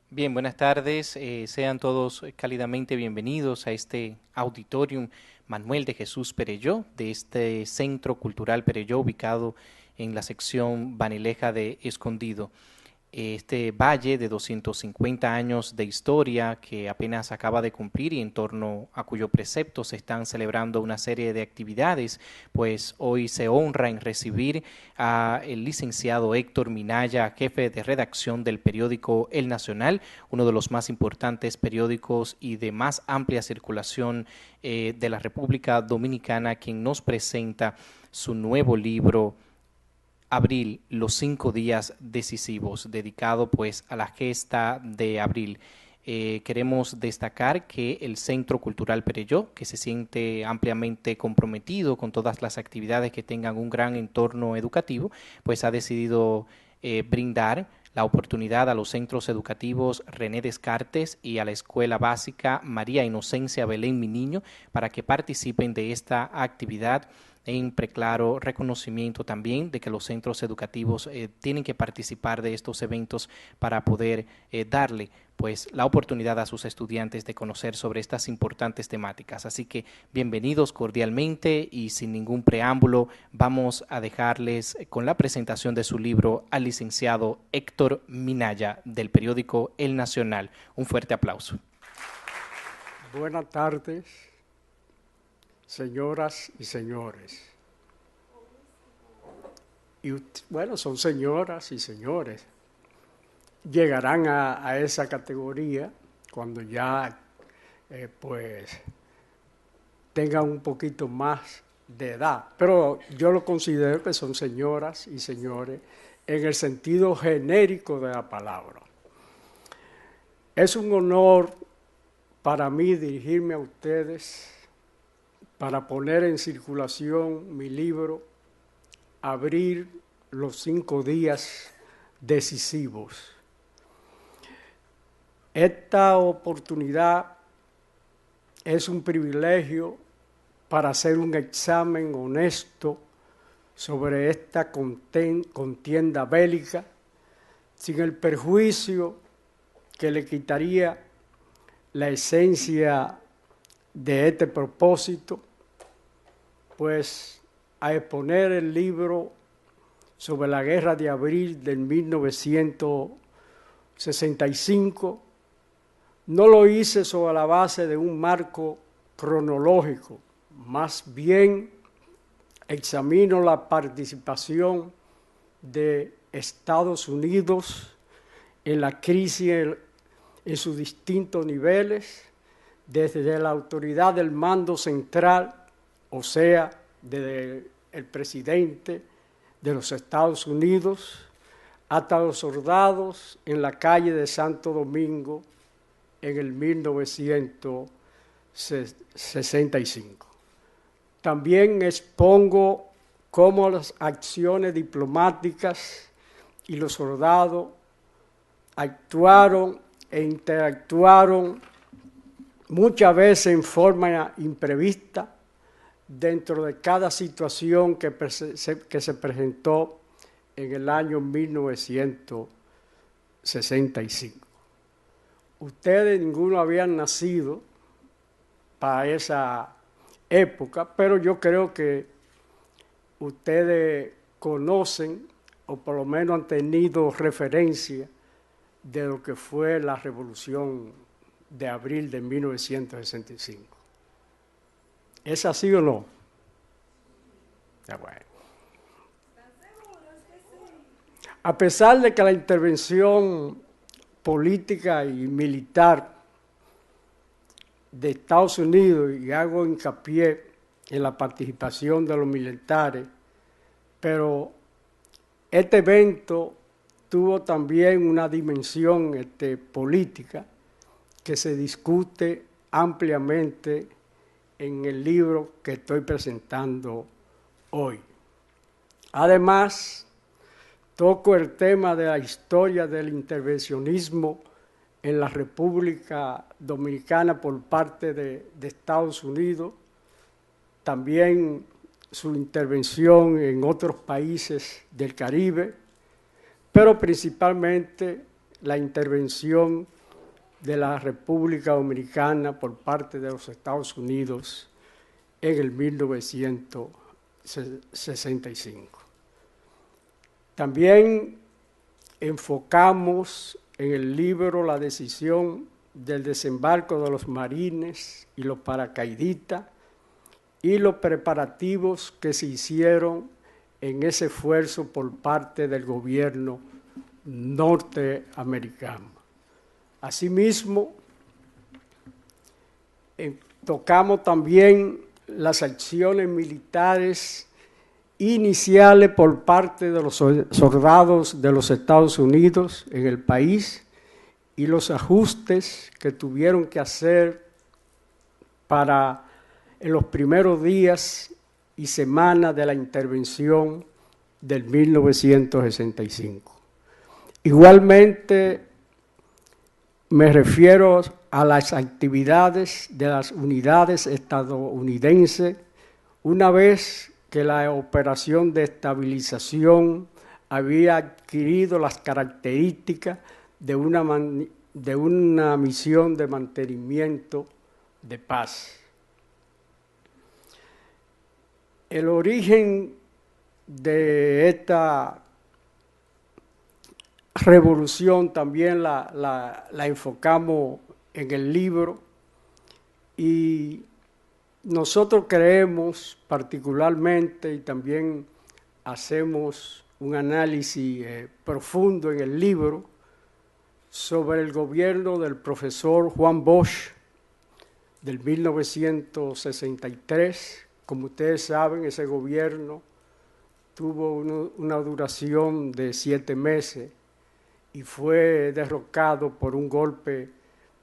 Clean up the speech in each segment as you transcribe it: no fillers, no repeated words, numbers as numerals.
Bien, buenas tardes. Sean todos cálidamente bienvenidos a este auditorium Manuel de Jesús Perelló, de este Centro Cultural Perelló, ubicado en la sección Banileja de Escondido. Este valle de 250 años de historia que apenas acaba de cumplir y en torno a cuyo precepto se están celebrando una serie de actividades, pues hoy se honra en recibir a el licenciado Héctor Minaya, jefe de redacción del periódico El Nacional, uno de los más importantes periódicos y de más amplia circulación de la República Dominicana, quien nos presenta su nuevo libro Abril, los 5 días decisivos, dedicado pues a la gesta de abril. Queremos destacar que el Centro Cultural Perelló, que se siente ampliamente comprometido con todas las actividades que tengan un gran entorno educativo, pues ha decidido brindar la oportunidad a los centros educativos René Descartes y a la Escuela Básica María Inocencia Belén Mi Niño para que participen de esta actividad en preclaro reconocimiento también de que los centros educativos tienen que participar de estos eventos para poder darle pues la oportunidad a sus estudiantes de conocer sobre estas importantes temáticas. Así que bienvenidos cordialmente y sin ningún preámbulo vamos a dejarles con la presentación de su libro al licenciado Héctor Minaya del periódico El Nacional. Un fuerte aplauso. Buenas tardes, señoras y señores. Y bueno, son señoras y señores. Llegarán a esa categoría cuando ya pues tengan un poquito más de edad. Pero yo lo considero que son señoras y señores en el sentido genérico de la palabra. Es un honor para mí dirigirme a ustedes para poner en circulación mi libro, Abrir los 5 días decisivos. Esta oportunidad es un privilegio para hacer un examen honesto sobre esta contienda bélica, sin el perjuicio que le quitaría la esencia de este propósito, pues a exponer el libro sobre la guerra de abril del 1965, no lo hice sobre la base de un marco cronológico, más bien examino la participación de Estados Unidos en la crisis en sus distintos niveles, desde la autoridad del mando central, o sea, desde el presidente de los Estados Unidos, hasta los soldados en la calle de Santo Domingo en el 1965. También expongo cómo las acciones diplomáticas y los soldados actuaron e interactuaron muchas veces en forma imprevista dentro de cada situación que se presentó en el año 1965. Ustedes ninguno habían nacido para esa época, pero yo creo que ustedes conocen o por lo menos han tenido referencia de lo que fue la Revolución de abril de 1965. ¿Es así o no? Ya bueno. A pesar de que la intervención política y militar de Estados Unidos, y hago hincapié en la participación de los militares, pero este evento tuvo también una dimensión política que se discute ampliamente en el libro que estoy presentando hoy. Además, toco el tema de la historia del intervencionismo en la República Dominicana por parte de Estados Unidos, también su intervención en otros países del Caribe, pero principalmente la intervención de la República Dominicana por parte de los Estados Unidos en el 1965. También enfocamos en el libro la decisión del desembarco de los marines y los paracaidistas y los preparativos que se hicieron en ese esfuerzo por parte del gobierno norteamericano. Asimismo, tocamos también las acciones militares iniciales por parte de los soldados de los Estados Unidos en el país y los ajustes que tuvieron que hacer en los primeros días y semanas de la intervención del 1965. Igualmente, me refiero a las actividades de las unidades estadounidenses una vez que la operación de estabilización había adquirido las características de una misión de mantenimiento de paz. El origen de esta revolución también la enfocamos en el libro y nosotros creemos particularmente y también hacemos un análisis profundo en el libro sobre el gobierno del profesor Juan Bosch del 1963. Como ustedes saben, ese gobierno tuvo una duración de 7 meses y fue derrocado por un golpe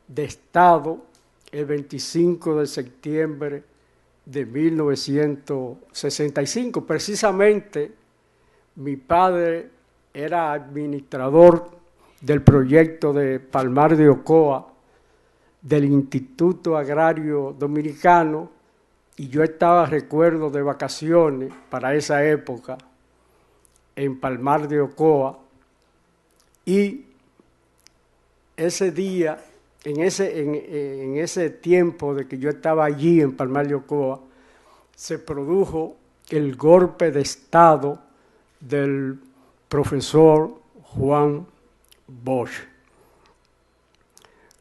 de Estado el 25 de septiembre de 1965. Precisamente, mi padre era administrador del proyecto de Palmar de Ocoa del Instituto Agrario Dominicano y yo estaba, recuerdo, de vacaciones para esa época en Palmar de Ocoa y ese día, en ese tiempo de que yo estaba allí en Palmar de Ocoa, se produjo el golpe de Estado del profesor Juan Bosch.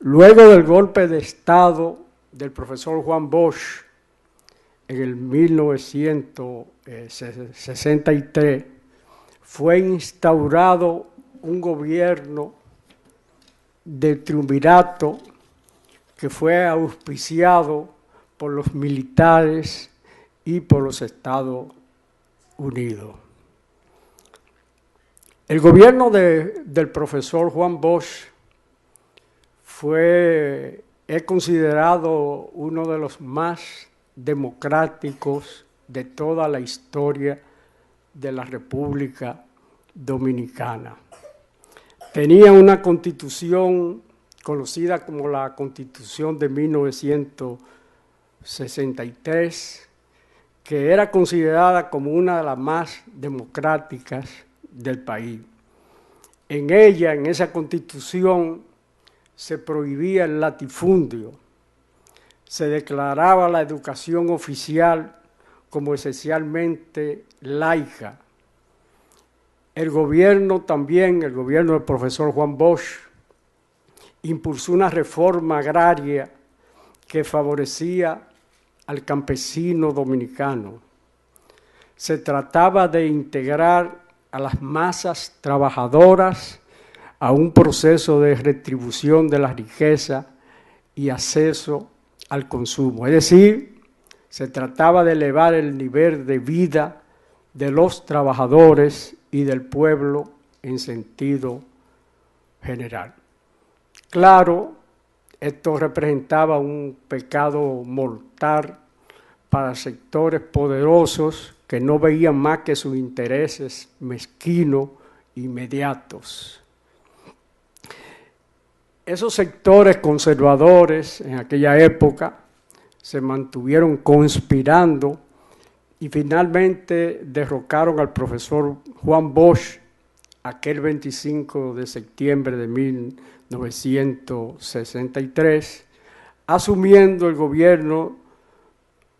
Luego del golpe de Estado del profesor Juan Bosch en el 1963, fue instaurado un gobierno de triunvirato que fue auspiciado por los militares y por los Estados Unidos. El gobierno del profesor Juan Bosch es considerado uno de los más democráticos de toda la historia de la República Dominicana. Tenía una constitución conocida como la Constitución de 1963, que era considerada como una de las más democráticas del país. En ella, en esa Constitución, se prohibía el latifundio, se declaraba la educación oficial como esencialmente laica. El gobierno del profesor Juan Bosch, impulsó una reforma agraria que favorecía al campesino dominicano. Se trataba de integrar a las masas trabajadoras a un proceso de retribución de la riqueza y acceso al consumo. Es decir, se trataba de elevar el nivel de vida de los trabajadores y del pueblo en sentido general. Claro, esto representaba un pecado mortal para sectores poderosos que no veían más que sus intereses mezquinos inmediatos. Esos sectores conservadores en aquella época se mantuvieron conspirando y finalmente derrocaron al profesor Juan Bosch aquel 25 de septiembre de 1963, asumiendo el gobierno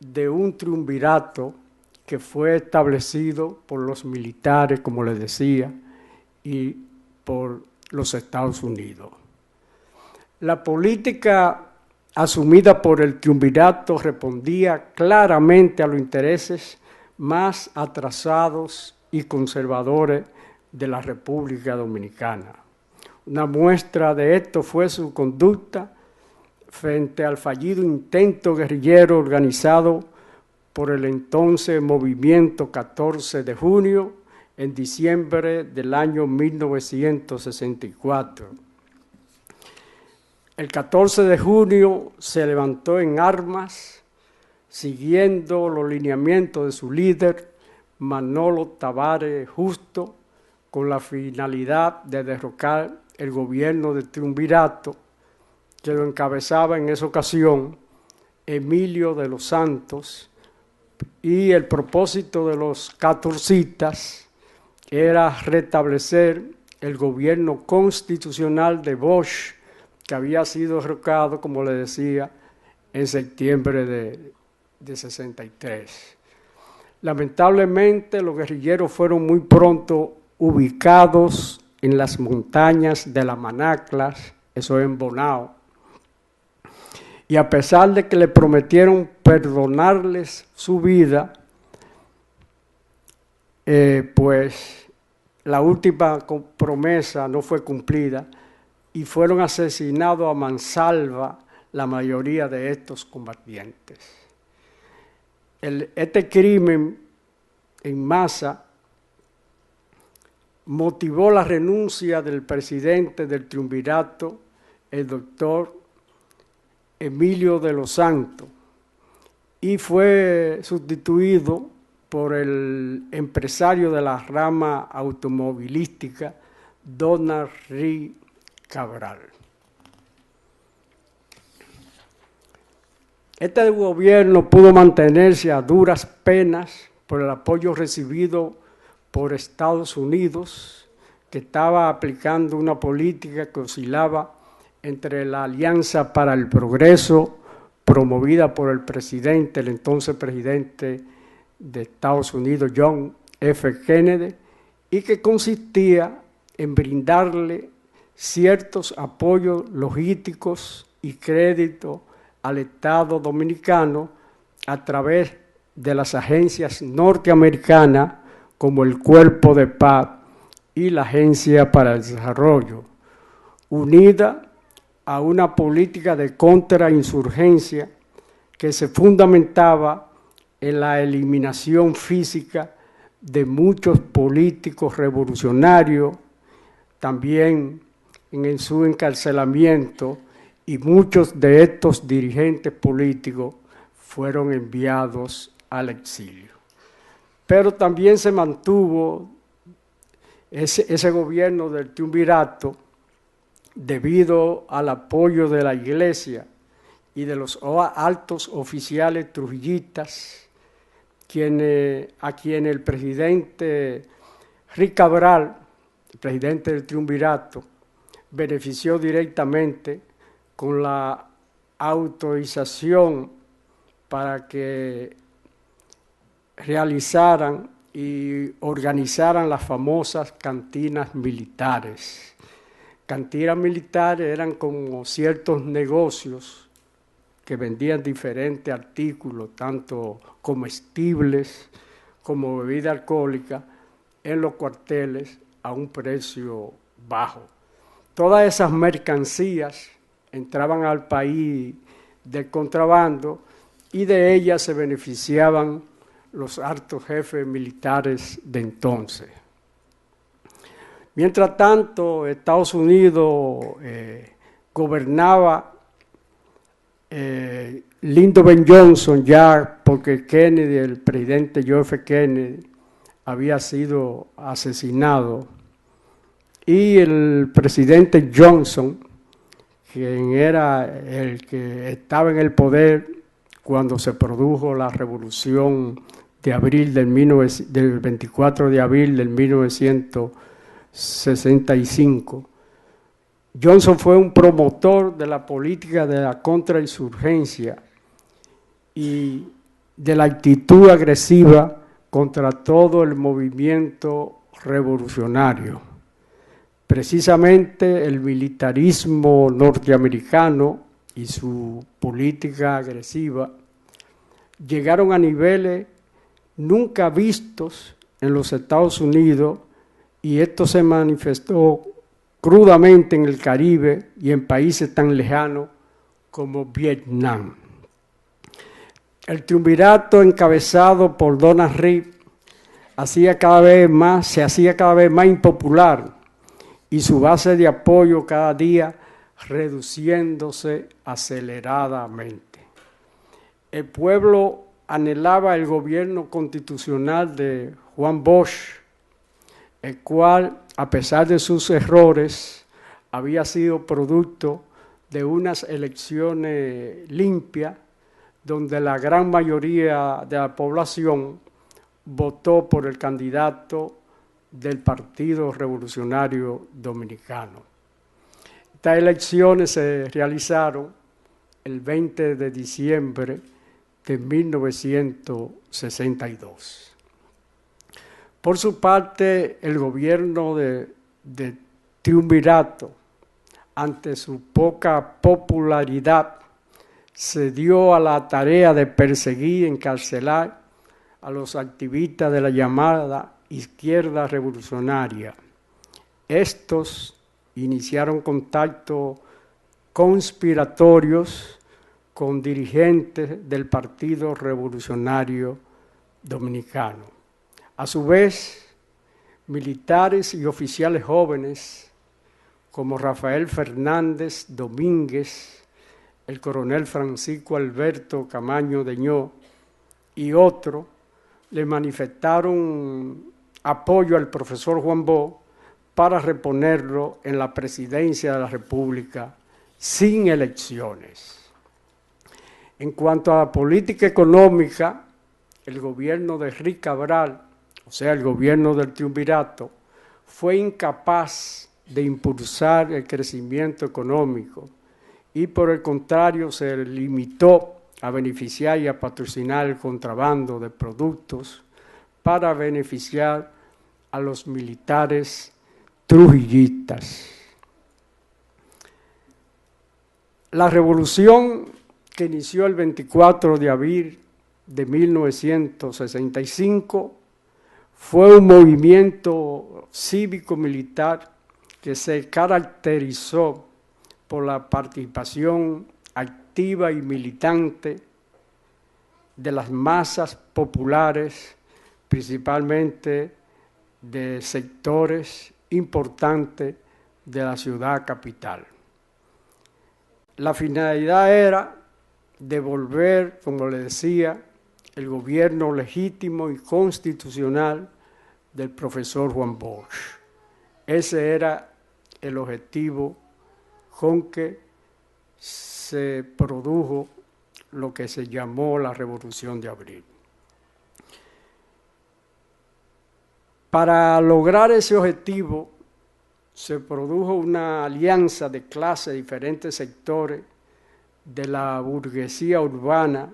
de un triunvirato que fue establecido por los militares, como les decía, y por los Estados Unidos. La política asumida por el triunvirato respondía claramente a los intereses más atrasados y conservadores de la República Dominicana. Una muestra de esto fue su conducta frente al fallido intento guerrillero organizado por el entonces Movimiento 14 de Junio en diciembre del año 1964. El 14 de junio se levantó en armas, siguiendo los lineamientos de su líder, Manolo Tavares Justo, con la finalidad de derrocar el gobierno del triunvirato, que lo encabezaba en esa ocasión Emilio de los Santos, y el propósito de los catorcistas era restablecer el gobierno constitucional de Bosch, que había sido derrocado, como le decía, en septiembre de 63. Lamentablemente, los guerrilleros fueron muy pronto ubicados en las montañas de las Manaclas, eso en Bonao, y a pesar de que le prometieron perdonarles su vida, pues la última promesa no fue cumplida y fueron asesinados a mansalva la mayoría de estos combatientes. Este crimen en masa motivó la renuncia del presidente del triunvirato, el doctor Emilio de los Santos, y fue sustituido por el empresario de la rama automovilística, Donald Ri Cabral. Este gobierno pudo mantenerse a duras penas por el apoyo recibido por Estados Unidos, que estaba aplicando una política que oscilaba entre la Alianza para el Progreso, promovida por el entonces presidente de Estados Unidos, John F. Kennedy, y que consistía en brindarle ciertos apoyos logísticos y crédito al Estado dominicano a través de las agencias norteamericanas como el Cuerpo de Paz y la Agencia para el Desarrollo, unida a una política de contrainsurgencia que se fundamentaba en la eliminación física de muchos políticos revolucionarios, también en su encarcelamiento, y muchos de estos dirigentes políticos fueron enviados al exilio. Pero también se mantuvo ese gobierno del triunvirato debido al apoyo de la Iglesia y de los altos oficiales trujillistas, a quien el presidente Ri Cabral, el presidente del triunvirato, benefició directamente con la autorización para que realizaran y organizaran las famosas cantinas militares. Cantinas militares eran como ciertos negocios que vendían diferentes artículos, tanto comestibles como bebida alcohólica, en los cuarteles a un precio bajo. Todas esas mercancías entraban al país de contrabando y de ellas se beneficiaban los altos jefes militares de entonces. Mientras tanto, Estados Unidos gobernaba Lyndon B. Johnson, ya porque Kennedy, el presidente John F. Kennedy, había sido asesinado, y el presidente Johnson, quien era el que estaba en el poder cuando se produjo la revolución de abril del 24 de abril del 1964, 1965. Johnson fue un promotor de la política de la contrainsurgencia y de la actitud agresiva contra todo el movimiento revolucionario. Precisamente el militarismo norteamericano y su política agresiva llegaron a niveles nunca vistos en los Estados Unidos, y esto se manifestó crudamente en el Caribe y en países tan lejanos como Vietnam. El triunvirato encabezado por Donald Reed se hacía cada vez más impopular y su base de apoyo cada día reduciéndose aceleradamente. El pueblo anhelaba el gobierno constitucional de Juan Bosch, el cual, a pesar de sus errores, había sido producto de unas elecciones limpias, donde la gran mayoría de la población votó por el candidato del Partido Revolucionario Dominicano. Estas elecciones se realizaron el 20 de diciembre de 1962. Por su parte, el gobierno de triunvirato, ante su poca popularidad, se dio a la tarea de perseguir y encarcelar a los activistas de la llamada izquierda revolucionaria. Estos iniciaron contactos conspiratorios con dirigentes del Partido Revolucionario Dominicano. A su vez, militares y oficiales jóvenes como Rafael Fernández Domínguez, el coronel Francisco Alberto Camaño Deñó y otros le manifestaron apoyo al profesor Juan Bosch para reponerlo en la presidencia de la República sin elecciones. En cuanto a la política económica, el gobierno de Rick Cabral, o sea, el gobierno del triunvirato, fue incapaz de impulsar el crecimiento económico y por el contrario se limitó a beneficiar y a patrocinar el contrabando de productos para beneficiar a los militares trujillistas. La revolución que inició el 24 de abril de 1965 fue un movimiento cívico-militar que se caracterizó por la participación activa y militante de las masas populares, principalmente de sectores importantes de la ciudad capital. La finalidad era devolver, como le decía, el gobierno legítimo y constitucional del profesor Juan Bosch. Ese era el objetivo con que se produjo lo que se llamó la Revolución de Abril. Para lograr ese objetivo se produjo una alianza de clases de diferentes sectores de la burguesía urbana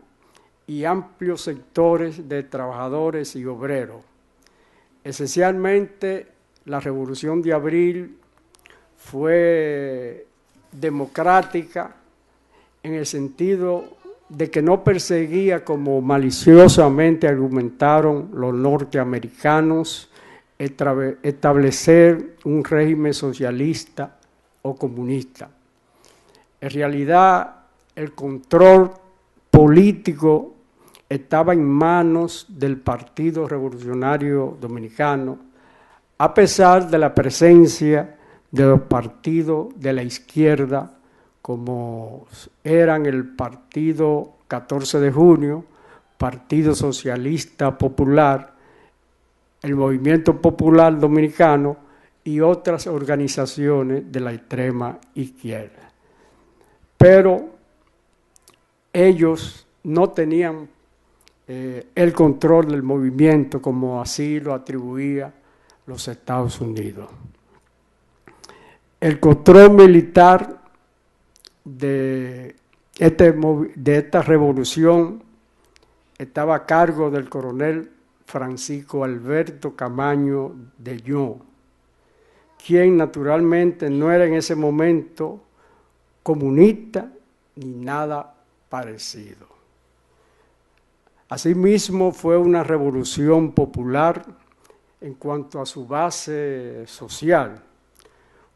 y amplios sectores de trabajadores y obreros. Esencialmente, la Revolución de Abril fue democrática en el sentido de que no perseguía, como maliciosamente argumentaron los norteamericanos, establecer un régimen socialista o comunista. En realidad, el control político estaba en manos del Partido Revolucionario Dominicano, a pesar de la presencia de los partidos de la izquierda, como eran el Partido 14 de Junio, Partido Socialista Popular, el Movimiento Popular Dominicano y otras organizaciones de la extrema izquierda. Pero ellos no tenían el control del movimiento como así lo atribuía los Estados Unidos. El control militar de esta revolución estaba a cargo del coronel Francisco Alberto Camaño de Yo, quien naturalmente no era en ese momento comunista ni nada parecido. Asimismo, fue una revolución popular en cuanto a su base social.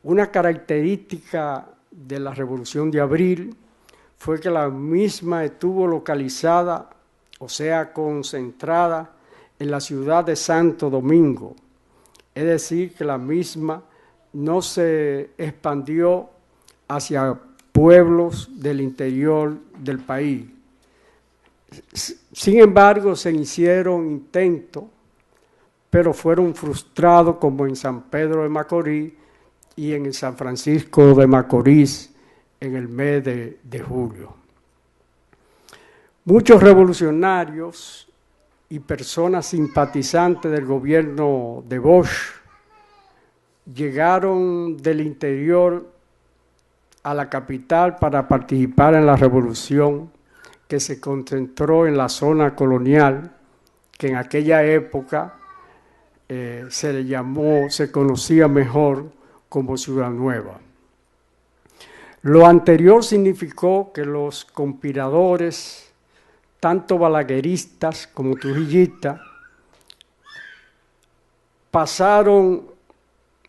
Una característica de la Revolución de Abril fue que la misma estuvo localizada, o sea, concentrada en la ciudad de Santo Domingo, es decir, que la misma no se expandió hacia pueblos del interior del país. Sin embargo, se hicieron intentos, pero fueron frustrados, como en San Pedro de Macorís y en el San Francisco de Macorís en el mes de julio. Muchos revolucionarios y personas simpatizantes del gobierno de Bosch llegaron del interior a la capital para participar en la revolución que se concentró en la zona colonial, que en aquella época se conocía mejor como Ciudad Nueva. Lo anterior significó que los conspiradores, tanto balagueristas como trujillistas, pensaron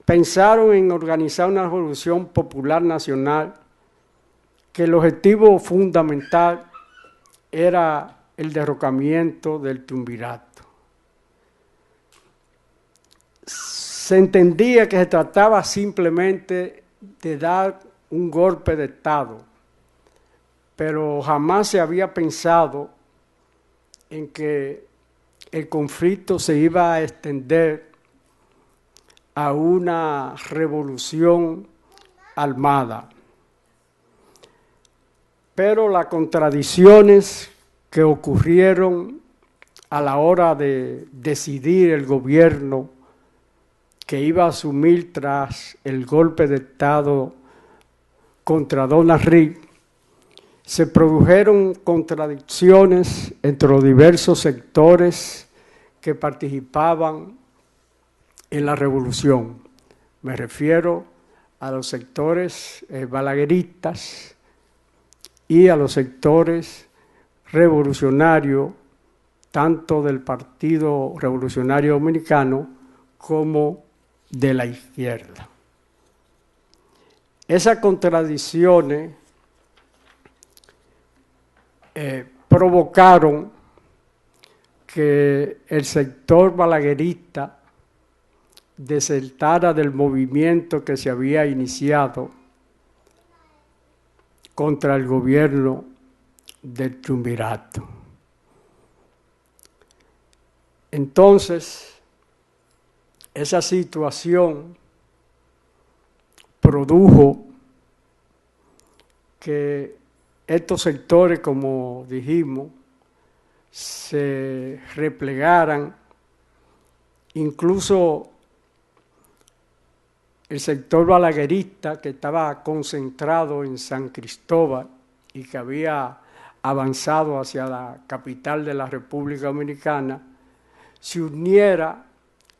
en organizar una revolución popular nacional, que el objetivo fundamental era el derrocamiento del triunvirato. Se entendía que se trataba simplemente de dar un golpe de Estado, pero jamás se había pensado en que el conflicto se iba a extender a una revolución armada. Pero las contradicciones que ocurrieron a la hora de decidir el gobierno que iba a asumir tras el golpe de Estado contra Donald Reagan, se produjeron contradicciones entre los diversos sectores que participaban en la revolución. Me refiero a los sectores balagueristas y a los sectores revolucionarios, tanto del Partido Revolucionario Dominicano como de la izquierda. Esas contradicciones provocaron que el sector balaguerista desertara del movimiento que se había iniciado contra el gobierno del triunvirato. Entonces, esa situación produjo que estos sectores, como dijimos, se replegaran. Incluso el sector balaguerista, que estaba concentrado en San Cristóbal y que había avanzado hacia la capital de la República Dominicana, se uniera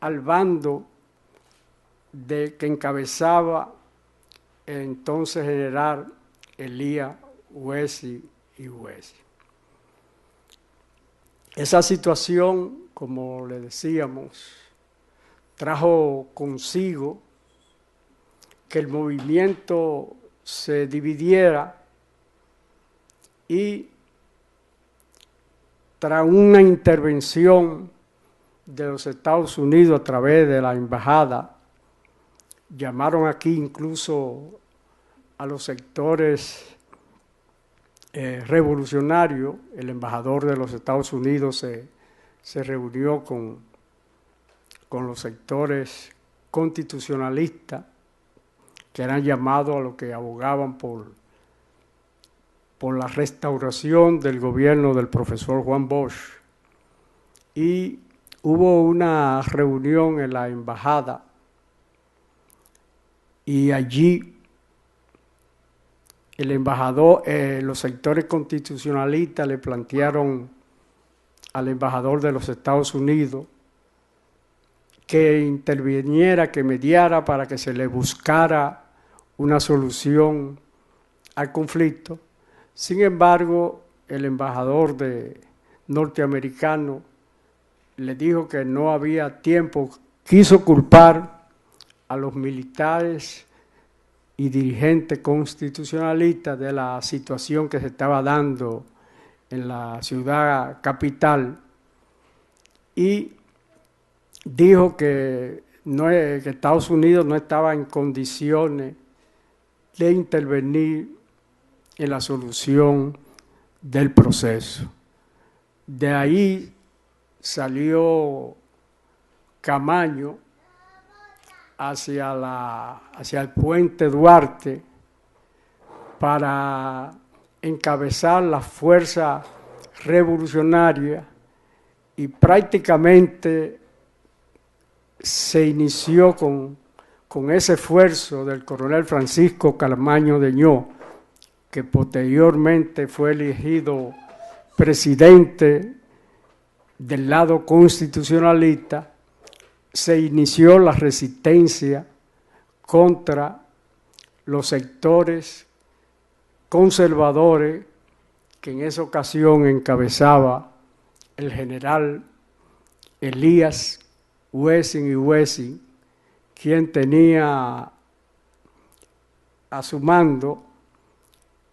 al bando que encabezaba el entonces general Elías Huesi y Huesi. Esa situación, como le decíamos, trajo consigo que el movimiento se dividiera y tras una intervención de los Estados Unidos a través de la embajada, llamaron aquí incluso a los sectores revolucionarios. El embajador de los Estados Unidos se reunió con los sectores constitucionalistas, que eran llamados a los que abogaban por la restauración del gobierno del profesor Juan Bosch. Y hubo una reunión en la embajada y allí el embajador, los sectores constitucionalistas le plantearon al embajador de los Estados Unidos que interviniera, que mediara para que se le buscara una solución al conflicto. Sin embargo, el embajador norteamericano le dijo que no había tiempo, quiso culpar a los militares y dirigentes constitucionalistas de la situación que se estaba dando en la ciudad capital y dijo que Estados Unidos no estaba en condiciones de intervenir en la solución del proceso. De ahí salió Camaño hacia el puente Duarte para encabezar la fuerza revolucionaria y prácticamente se inició con ese esfuerzo del coronel Francisco Camaño Deñó, que posteriormente fue elegido presidente del lado constitucionalista, se inició la resistencia contra los sectores conservadores que en esa ocasión encabezaba el general Elías Wessing y Wessing, quien tenía a su mando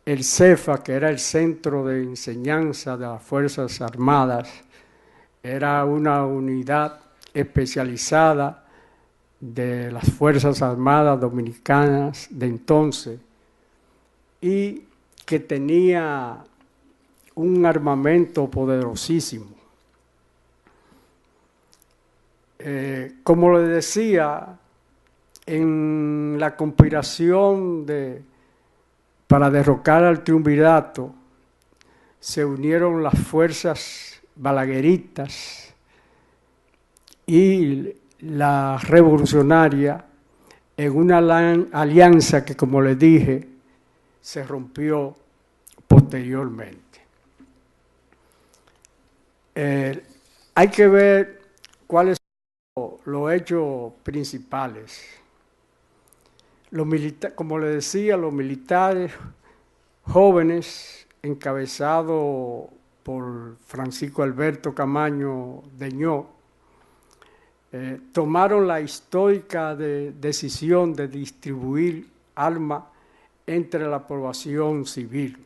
el CEFA, que era el Centro de Enseñanza de las Fuerzas Armadas. Era una unidad especializada de las Fuerzas Armadas Dominicanas de entonces y que tenía un armamento poderosísimo. Como le decía, en la conspiración para derrocar al triunvirato se unieron las fuerzas balagueritas y la revolucionaria en una alianza que, como les dije, se rompió posteriormente. Hay que ver cuáles son los hechos principales. Como les decía, los militares jóvenes encabezados por Francisco Alberto Camaño Deñó, tomaron la histórica decisión de distribuir armas entre la población civil.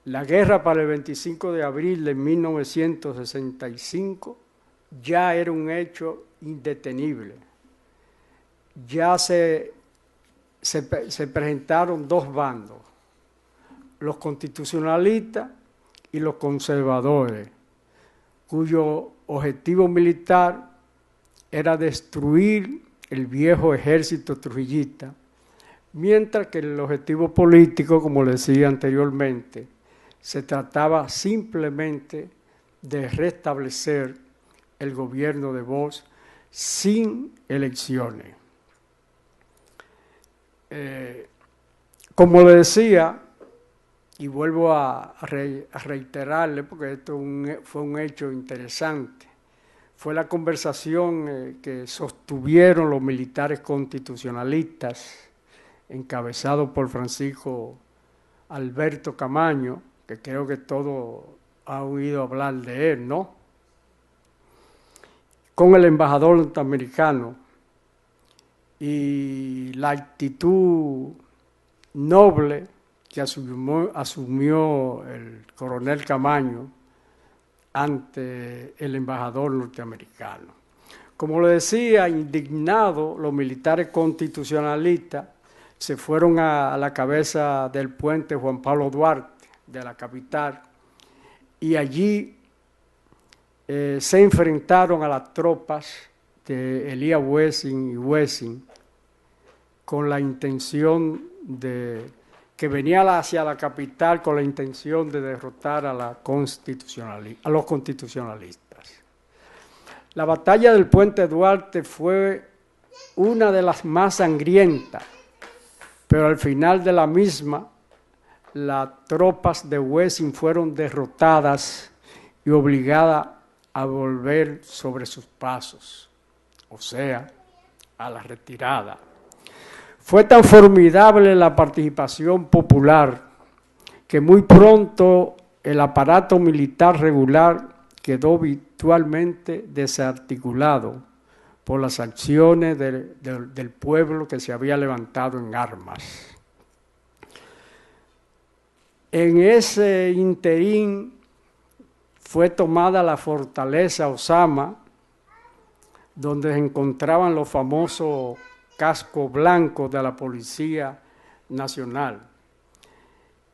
La guerra para el 25 de abril de 1965 ya era un hecho indetenible. Ya se presentaron dos bandos, los constitucionalistas y los conservadores, cuyo objetivo militar era destruir el viejo ejército trujillista, mientras que el objetivo político, como les decía anteriormente, se trataba simplemente de restablecer el gobierno de Bosch sin elecciones. Como le decía, y vuelvo a reiterarle, porque esto fue un hecho interesante, fue la conversación que sostuvieron los militares constitucionalistas, encabezados por Francisco Alberto Camaño, que creo que todos han oído hablar de él, ¿no? Con el embajador norteamericano, y la actitud noble que asumió el coronel Camaño ante el embajador norteamericano. Como le decía, indignados, los militares constitucionalistas se fueron a la cabeza del puente Juan Pablo Duarte de la capital y allí se enfrentaron a las tropas de Elías Wessing y Wessing con la intención que venía hacia la capital con la intención de derrotar a los constitucionalistas. La batalla del puente Duarte fue una de las más sangrientas, pero al final de la misma, las tropas de Wessing fueron derrotadas y obligadas a volver sobre sus pasos, o sea, a la retirada. Fue tan formidable la participación popular que muy pronto el aparato militar regular quedó virtualmente desarticulado por las acciones del pueblo que se había levantado en armas. En ese interín fue tomada la fortaleza Osama, donde se encontraban los famosos cascos blancos de la Policía Nacional.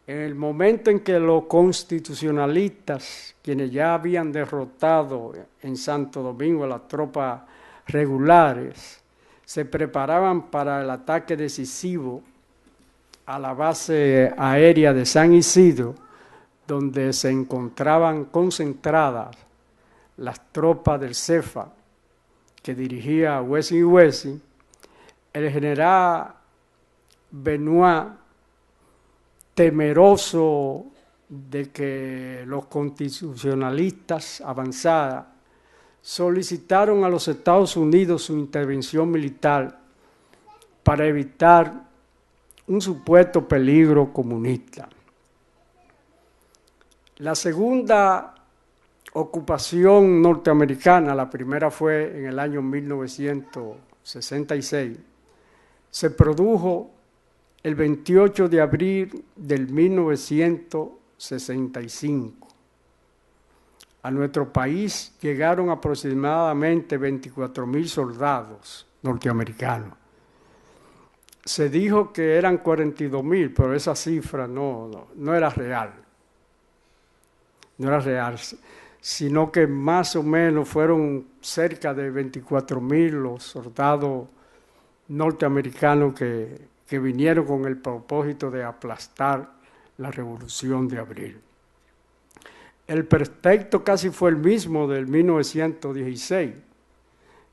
En el momento en que los constitucionalistas, quienes ya habían derrotado en Santo Domingo a las tropas regulares, se preparaban para el ataque decisivo a la base aérea de San Isidro, donde se encontraban concentradas las tropas del CEFA que dirigía Wessing y Wessing, el general Benoit, temeroso de que los constitucionalistas avanzaran, solicitaron a los Estados Unidos su intervención militar para evitar un supuesto peligro comunista. La segunda ocupación norteamericana, la primera fue en el año 1966, se produjo el 28 de abril del 1965. A nuestro país llegaron aproximadamente 24,000 soldados norteamericanos. Se dijo que eran 42,000, pero esa cifra no era real. No era real, sino que más o menos fueron cerca de 24,000 los soldados norteamericanos que vinieron con el propósito de aplastar la Revolución de Abril. El pretexto casi fue el mismo del 1916,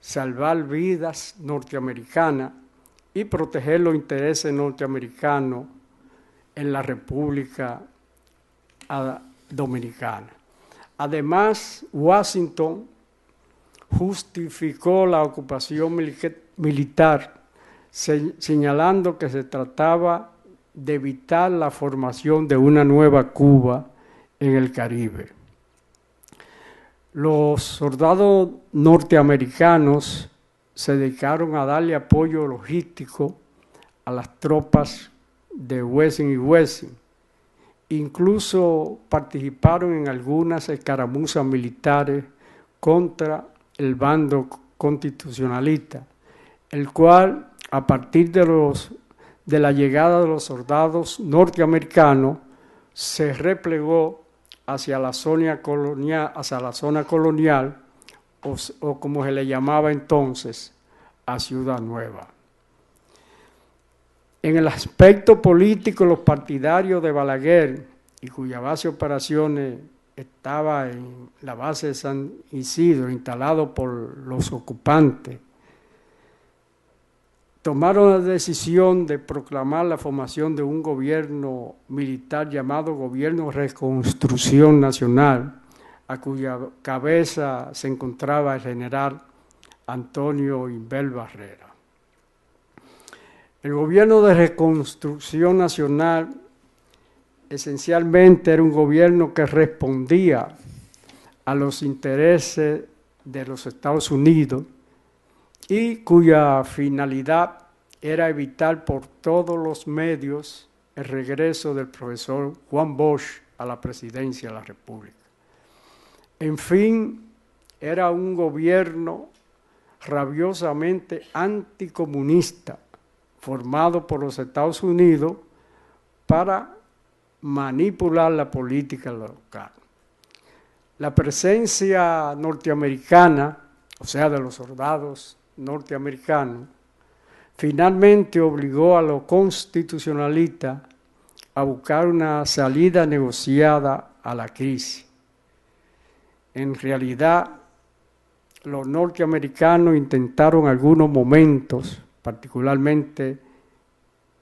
salvar vidas norteamericanas y proteger los intereses norteamericanos en la República Dominicana. Además, Washington justificó la ocupación militar señalando que se trataba de evitar la formación de una nueva Cuba en el Caribe. Los soldados norteamericanos se dedicaron a darle apoyo logístico a las tropas de Wessing y Wessing. Incluso participaron en algunas escaramuzas militares contra el bando constitucionalista, el cual, a partir de la llegada de los soldados norteamericanos, se replegó hacia la zona colonial, o como se le llamaba entonces, a Ciudad Nueva. En el aspecto político, los partidarios de Balaguer, y cuya base de operaciones estaba en la base de San Isidro, instalado por los ocupantes, tomaron la decisión de proclamar la formación de un gobierno militar llamado Gobierno de Reconstrucción Nacional, a cuya cabeza se encontraba el general Antonio Inbel Barrera. El Gobierno de Reconstrucción Nacional esencialmente era un gobierno que respondía a los intereses de los Estados Unidos y cuya finalidad era evitar por todos los medios el regreso del profesor Juan Bosch a la presidencia de la República. En fin, era un gobierno rabiosamente anticomunista, formado por los Estados Unidos para manipular la política local. La presencia norteamericana, o sea, de los soldados norteamericanos, finalmente obligó a los constitucionalistas a buscar una salida negociada a la crisis. En realidad, los norteamericanos intentaron algunos momentos, particularmente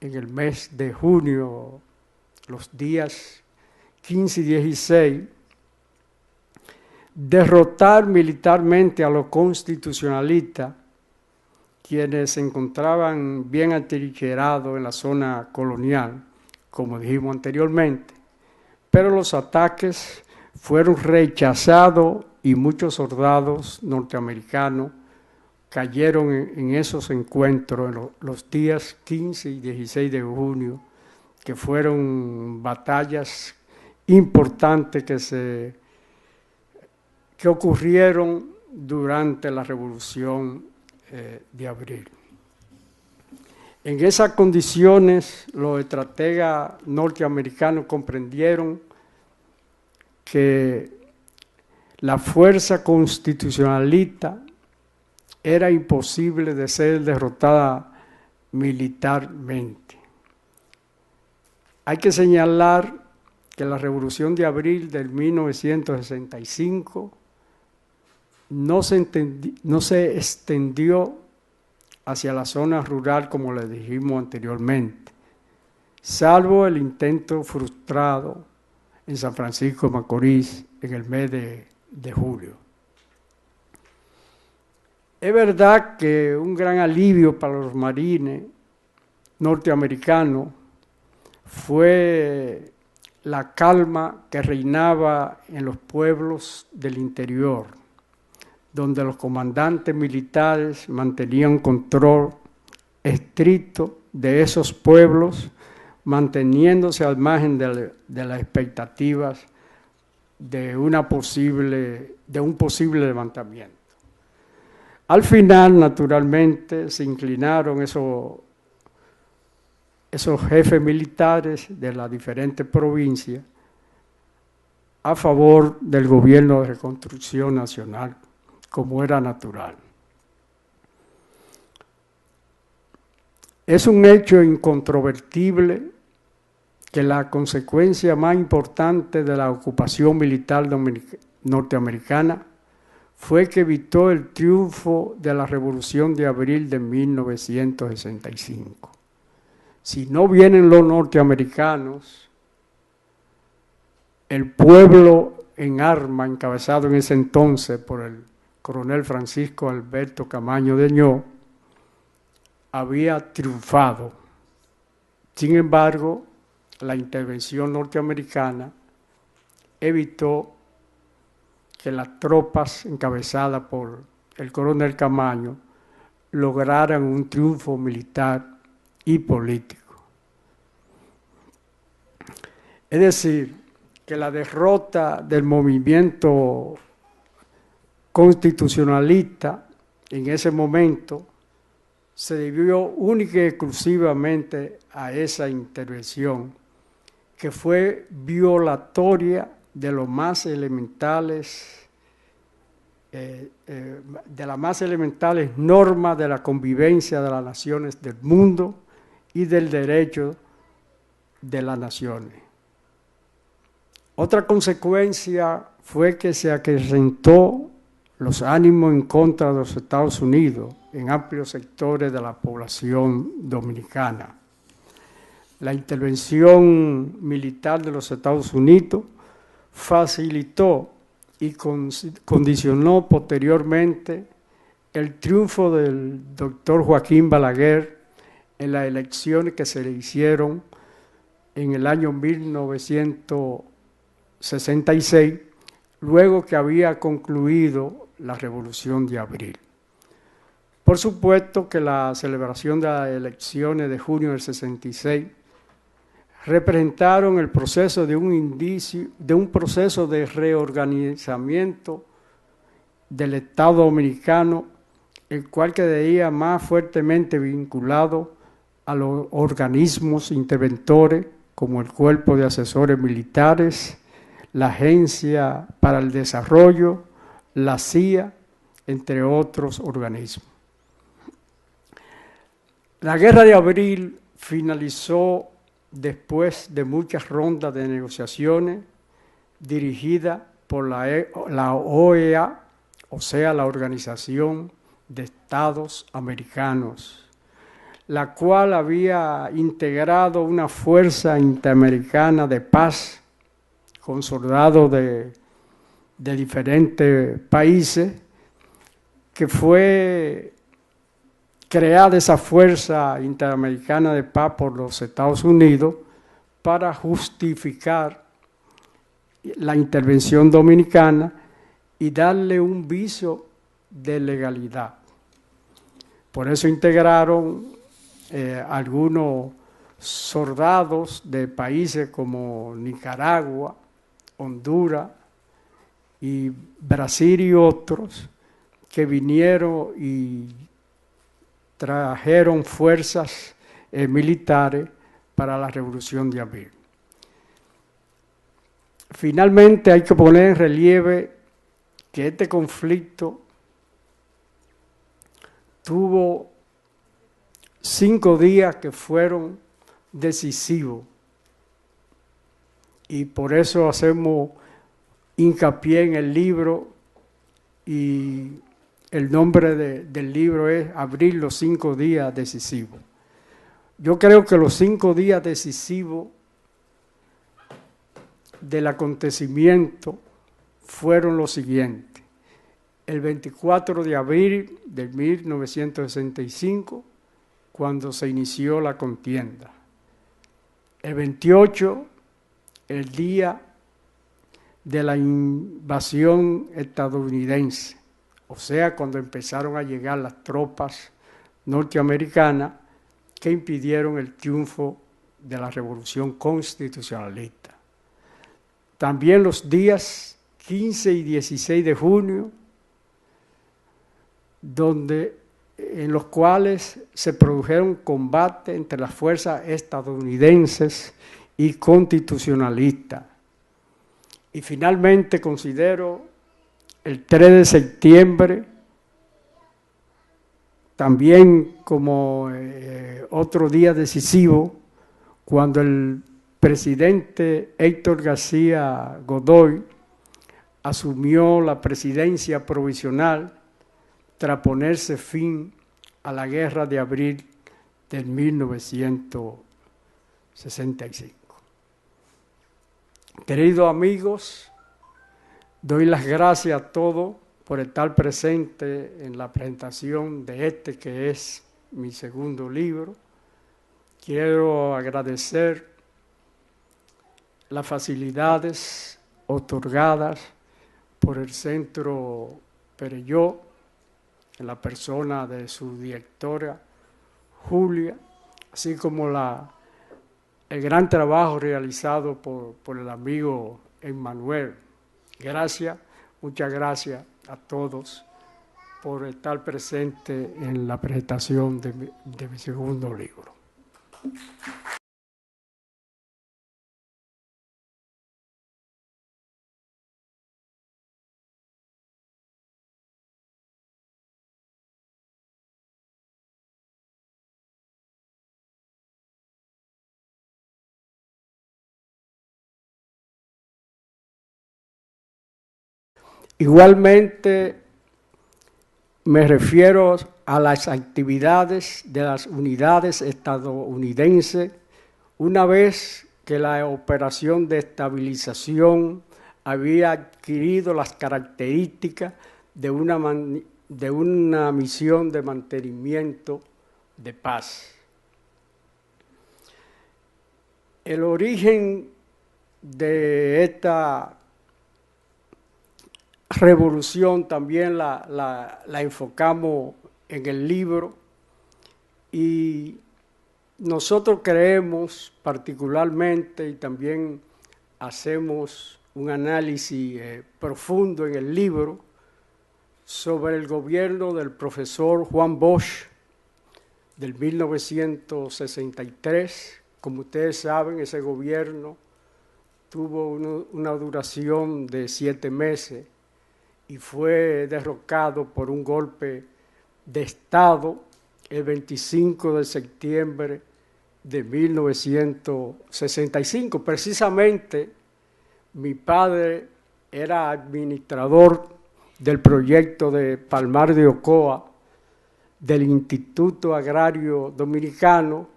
en el mes de junio, los días 15 y 16, derrotar militarmente a los constitucionalistas, quienes se encontraban bien atrincherados en la zona colonial, como dijimos anteriormente, pero los ataques fueron rechazados y muchos soldados norteamericanos cayeron en esos encuentros en los días 15 y 16 de junio, que fueron batallas importantes que ocurrieron durante la Revolución de Abril. En esas condiciones, los estrategas norteamericanos comprendieron que la fuerza constitucionalista era imposible de ser derrotada militarmente. Hay que señalar que la Revolución de Abril del 1965 no se extendió hacia la zona rural como le dijimos anteriormente, salvo el intento frustrado en San Francisco de Macorís en el mes de julio. Es verdad que un gran alivio para los marines norteamericanos fue la calma que reinaba en los pueblos del interior, donde los comandantes militares mantenían control estricto de esos pueblos, manteniéndose al margen de las expectativas de un posible levantamiento. Al final, naturalmente, se inclinaron esos jefes militares de las diferentes provincias a favor del gobierno de reconstrucción nacional, como era natural. Es un hecho incontrovertible que la consecuencia más importante de la ocupación militar norteamericana fue que evitó el triunfo de la Revolución de Abril de 1965. Si no vienen los norteamericanos, el pueblo en arma, encabezado en ese entonces por el coronel Francisco Alberto Camaño de Ño, había triunfado. Sin embargo, la intervención norteamericana evitó que las tropas encabezadas por el coronel Camaño lograran un triunfo militar y político. Es decir, que la derrota del movimiento constitucionalista en ese momento se debió única y exclusivamente a esa intervención, que fue violatoria de los más elementales, de las más elementales normas de la convivencia de las naciones del mundo y del derecho de las naciones. Otra consecuencia fue que se acrecentó los ánimos en contra de los Estados Unidos en amplios sectores de la población dominicana. La intervención militar de los Estados Unidos facilitó y condicionó posteriormente el triunfo del doctor Joaquín Balaguer en las elecciones que se le hicieron en el año 1966, luego que había concluido la Revolución de Abril. Por supuesto que la celebración de las elecciones de junio del 66 representaron el proceso de un proceso de reorganizamiento del Estado dominicano, el cual quedaría más fuertemente vinculado a los organismos interventores como el Cuerpo de Asesores Militares, la Agencia para el Desarrollo, la CIA, entre otros organismos. La Guerra de Abril finalizó después de muchas rondas de negociaciones dirigidas por la OEA, o sea, la Organización de Estados Americanos, la cual había integrado una fuerza interamericana de paz con soldados de diferentes países, que fue creada esa fuerza interamericana de paz por los Estados Unidos para justificar la intervención dominicana y darle un viso de legalidad. Por eso integraron algunos soldados de países como Nicaragua, Honduras y Brasil y otros, que vinieron y trajeron fuerzas militares para la Revolución de Abril. Finalmente hay que poner en relieve que este conflicto tuvo 5 días que fueron decisivos, y por eso hacemos hincapié en el libro, y el nombre del libro es Abril, los 5 días decisivos. Yo creo que los 5 días decisivos del acontecimiento fueron los siguientes: el 24 de abril de 1965, cuando se inició la contienda; el 28, el día de la invasión estadounidense, o sea, cuando empezaron a llegar las tropas norteamericanas que impidieron el triunfo de la Revolución Constitucionalista. También los días 15 y 16 de junio, en los cuales se produjeron combates entre las fuerzas estadounidenses y constitucionalistas. Y finalmente considero el 3 de septiembre también como otro día decisivo, cuando el presidente Héctor García Godoy asumió la presidencia provisional tras ponerse fin a la Guerra de Abril de 1965. Queridos amigos, doy las gracias a todos por estar presente en la presentación de este que es mi segundo libro. Quiero agradecer las facilidades otorgadas por el Centro Perelló, en la persona de su directora Julia, así como el gran trabajo realizado por el amigo Emmanuel. Gracias, muchas gracias a todos por estar presente en la presentación de mi segundo libro. Igualmente, me refiero a las actividades de las unidades estadounidenses una vez que la operación de estabilización había adquirido las características de una misión de mantenimiento de paz. El origen de esta revolución también la enfocamos en el libro, y nosotros creemos particularmente, y también hacemos un análisis profundo en el libro sobre el gobierno del profesor Juan Bosch del 1963. Como ustedes saben, ese gobierno tuvo una duración de 7 meses y fue derrocado por un golpe de Estado el 25 de septiembre de 1965. Precisamente, mi padre era administrador del proyecto de Palmar de Ocoa, del Instituto Agrario Dominicano,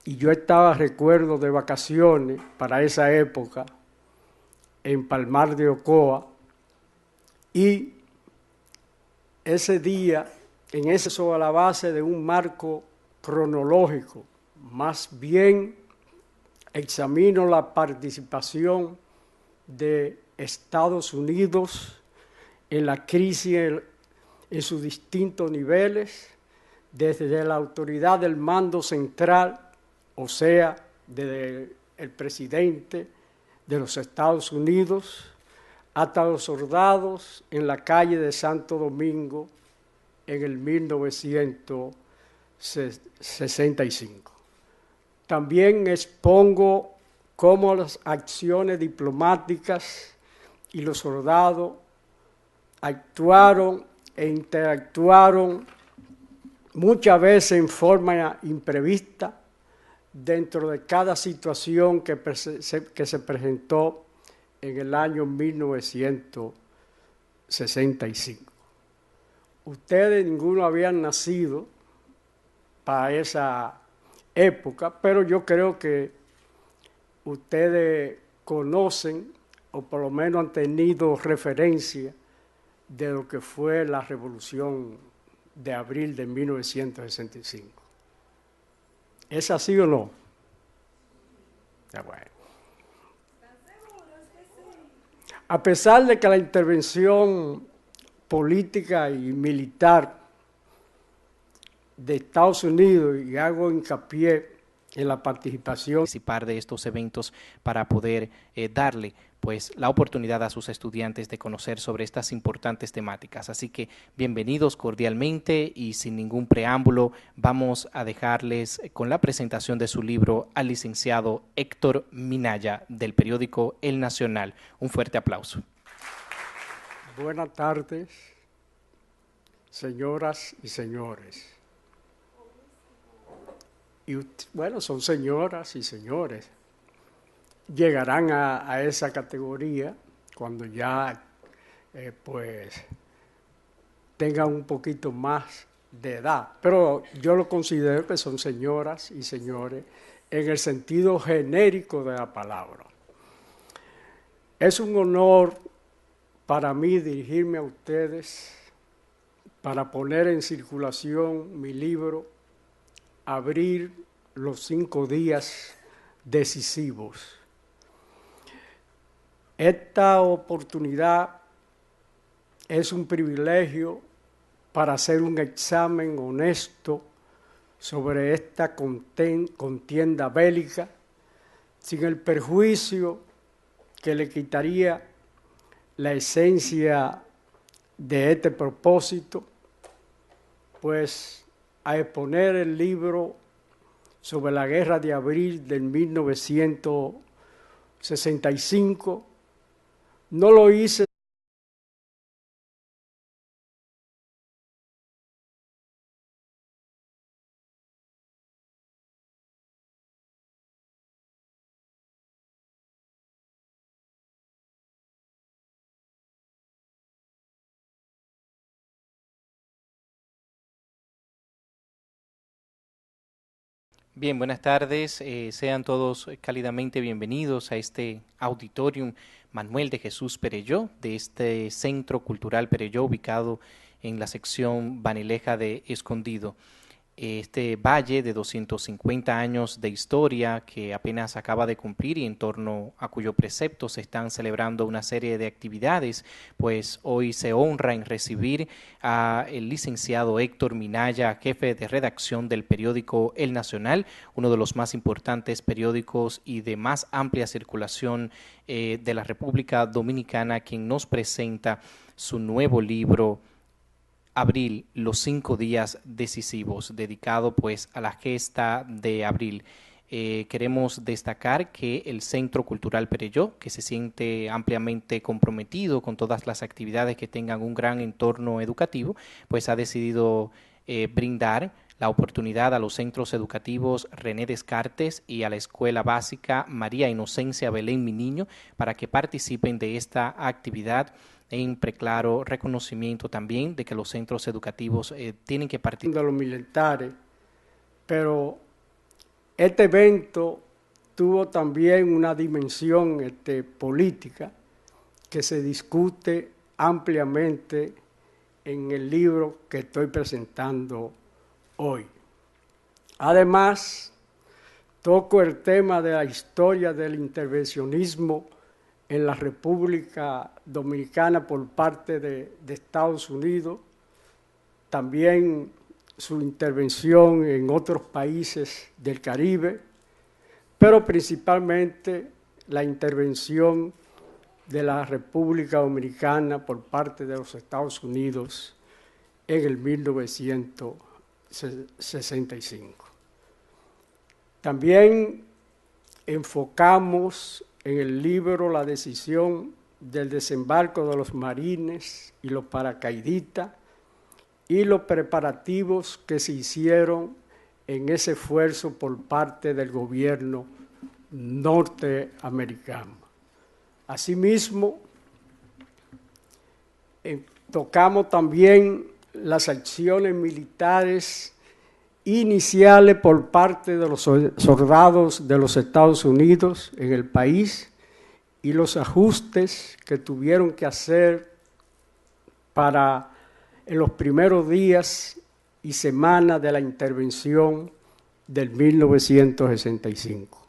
y yo estaba, recuerdo, de vacaciones para esa época en Palmar de Ocoa, y ese día, en ese sobre la base de un marco cronológico, más bien examino la participación de Estados Unidos en la crisis en sus distintos niveles, desde la autoridad del mando central, o sea, desde el presidente de los Estados Unidos, hasta los soldados en la calle de Santo Domingo en el 1965. También expongo cómo las acciones diplomáticas y los soldados actuaron e interactuaron muchas veces en forma imprevista dentro de cada situación que se presentó en el año 1965. Ustedes ninguno habían nacido para esa época, pero yo creo que ustedes conocen, o por lo menos han tenido referencia de lo que fue la Revolución de abril de 1965. ¿Es así o no? Ya bueno. A pesar de que la intervención política y militar de Estados Unidos, y hago hincapié en la participación, participar de estos eventos para poder darle pues la oportunidad a sus estudiantes de conocer sobre estas importantes temáticas. Así que bienvenidos cordialmente, y sin ningún preámbulo vamos a dejarles con la presentación de su libro al licenciado Héctor Minaya, del periódico El Nacional. Un fuerte aplauso. Buenas tardes, señoras y señores. Y bueno, son señoras y señores. Llegarán a esa categoría cuando ya pues tengan un poquito más de edad. Pero yo lo considero que son señoras y señores en el sentido genérico de la palabra. Es un honor para mí dirigirme a ustedes para poner en circulación mi libro Abrir los 5 días decisivos. Esta oportunidad es un privilegio para hacer un examen honesto sobre esta contienda bélica, sin el perjuicio que le quitaría la esencia de este propósito, pues a exponer el libro sobre la guerra de abril del 1965, no lo hice Bien, buenas tardes. Sean todos cálidamente bienvenidos a este auditorium Manuel de Jesús Perelló, de este Centro Cultural Perelló, ubicado en la sección Banileja de Escondido. Este valle de 250 años de historia que apenas acaba de cumplir, y en torno a cuyo precepto se están celebrando una serie de actividades, pues hoy se honra en recibir a el licenciado Héctor Minaya, jefe de redacción del periódico El Nacional, uno de los más importantes periódicos y de más amplia circulación de la República Dominicana, quien nos presenta su nuevo libro Abril, los 5 días decisivos, dedicado pues a la gesta de abril. Queremos destacar que el Centro Cultural Perelló, que se siente ampliamente comprometido con todas las actividades que tengan un gran entorno educativo, pues ha decidido brindar la oportunidad a los centros educativos René Descartes y a la Escuela Básica María Inocencia Belén Mi Niño para que participen de esta actividad en preclaro reconocimiento también de que los centros educativos tienen que participar. De los militares, pero este evento tuvo también una dimensión política que se discute ampliamente en el libro que estoy presentando hoy. Además, toco el tema de la historia del intervencionismo en la República Dominicana por parte de Estados Unidos, también su intervención en otros países del Caribe, pero principalmente la intervención de la República Dominicana por parte de los Estados Unidos en el 1965. También enfocamos en el libro la decisión del desembarco de los marines y los paracaidistas y los preparativos que se hicieron en ese esfuerzo por parte del gobierno norteamericano. Asimismo, tocamos también las acciones militares iniciales por parte de los soldados de los Estados Unidos en el país y los ajustes que tuvieron que hacer en los primeros días y semanas de la intervención del 1965.